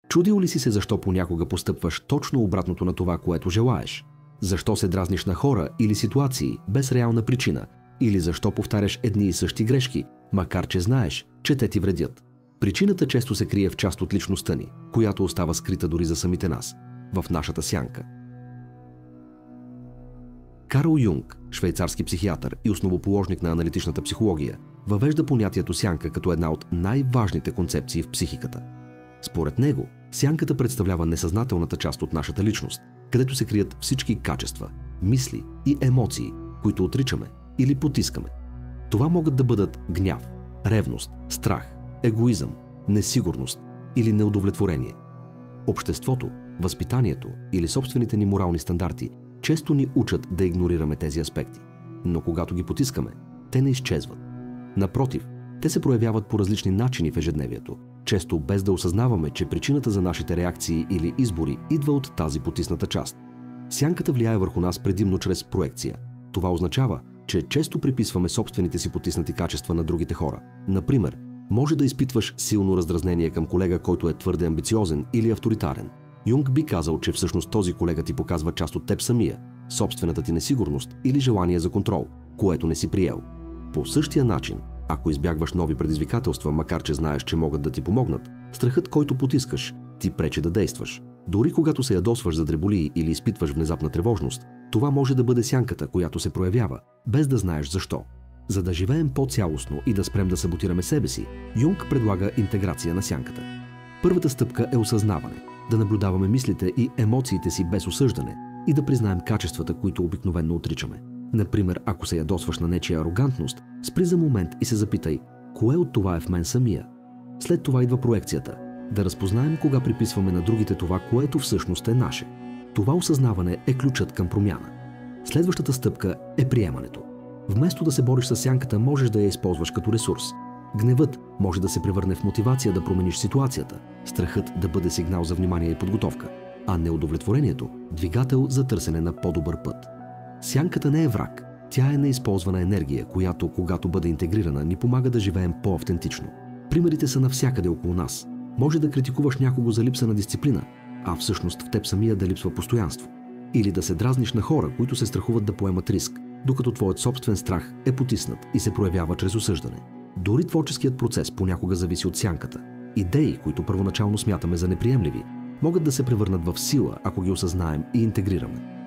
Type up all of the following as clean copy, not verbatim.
Чудил ли си се защо понякога постъпваш точно обратното на това, което желаеш? Защо се дразниш на хора или ситуации без реална причина? Или защо повтаряш едни и същи грешки, макар че знаеш, че те ти вредят? Причината често се крие в част от личността ни, която остава скрита дори за самите нас, в нашата сянка. Карл Юнг, швейцарски психиатър и основоположник на аналитичната психология, въвежда понятието сянка като една от най-важните концепции в психиката. Според него, сянката представлява несъзнателната част от нашата личност, където се крият всички качества, мисли и емоции, които отричаме или потискаме. Това могат да бъдат гняв, ревност, страх, егоизъм, несигурност или неудовлетворение. Обществото, възпитанието или собствените ни морални стандарти често ни учат да игнорираме тези аспекти, но когато ги потискаме, те не изчезват. Напротив, те се проявяват по различни начини в ежедневието, често без да осъзнаваме, че причината за нашите реакции или избори идва от тази потисната част. Сянката влияе върху нас предимно чрез проекция. Това означава, че често приписваме собствените си потиснати качества на другите хора. Например, може да изпитваш силно раздразнение към колега, който е твърде амбициозен или авторитарен. Юнг би казал, че всъщност този колега ти показва част от теб самия, собствената ти несигурност или желание за контрол, което не си приел. По същия начин, ако избягваш нови предизвикателства, макар че знаеш, че могат да ти помогнат, страхът, който потискаш, ти пречи да действаш. Дори когато се ядосваш за дреболии или изпитваш внезапна тревожност, това може да бъде сянката, която се проявява, без да знаеш защо. За да живеем по-цялостно и да спрем да саботираме себе си, Юнг предлага интеграция на сянката. Първата стъпка е осъзнаване, да наблюдаваме мислите и емоциите си без осъждане и да признаем качествата, които обикновено отричаме. Например, ако се ядосваш на нечия арогантност, спри за момент и се запитай, кое от това е в мен самия. След това идва проекцията, да разпознаем кога приписваме на другите това, което всъщност е наше. Това осъзнаване е ключът към промяна. Следващата стъпка е приемането. Вместо да се бориш с сянката, можеш да я използваш като ресурс. Гневът може да се превърне в мотивация да промениш ситуацията, страхът да бъде сигнал за внимание и подготовка, а неудовлетворението – двигател за търсене на по-добър път. Сянката не е враг, тя е неизползвана енергия, която, когато бъде интегрирана, ни помага да живеем по-автентично. Примерите са навсякъде около нас. Може да критикуваш някого за липса на дисциплина, а всъщност в теб самия да липсва постоянство. Или да се дразниш на хора, които се страхуват да поемат риск, докато твоят собствен страх е потиснат и се проявява чрез осъждане. Дори творческият процес понякога зависи от сянката. Идеи, които първоначално смятаме за неприемливи, могат да се превърнат в сила, ако ги осъзнаем и интегрираме.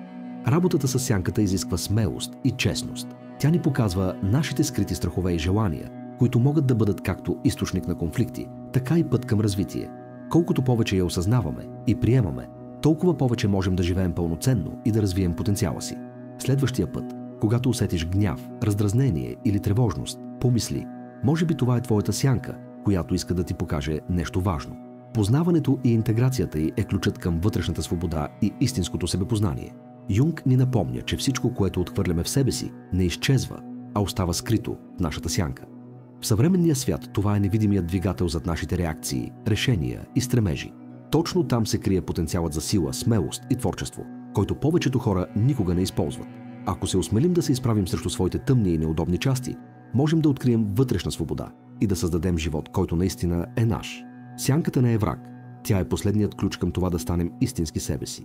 Работата с сянката изисква смелост и честност. Тя ни показва нашите скрити страхове и желания, които могат да бъдат както източник на конфликти, така и път към развитие. Колкото повече я осъзнаваме и приемаме, толкова повече можем да живеем пълноценно и да развием потенциала си. Следващия път, когато усетиш гняв, раздразнение или тревожност, помисли, може би това е твоята сянка, която иска да ти покаже нещо важно. Познаването и интеграцията й е ключът към вътрешната свобода и истинското себепознание. Юнг ни напомня, че всичко, което отхвърляме в себе си, не изчезва, а остава скрито в нашата сянка. В съвременния свят това е невидимият двигател зад нашите реакции, решения и стремежи. Точно там се крие потенциалът за сила, смелост и творчество, който повечето хора никога не използват. Ако се осмелим да се изправим срещу своите тъмни и неудобни части, можем да открием вътрешна свобода и да създадем живот, който наистина е наш. Сянката не е враг, тя е последният ключ към това да станем истински себе си.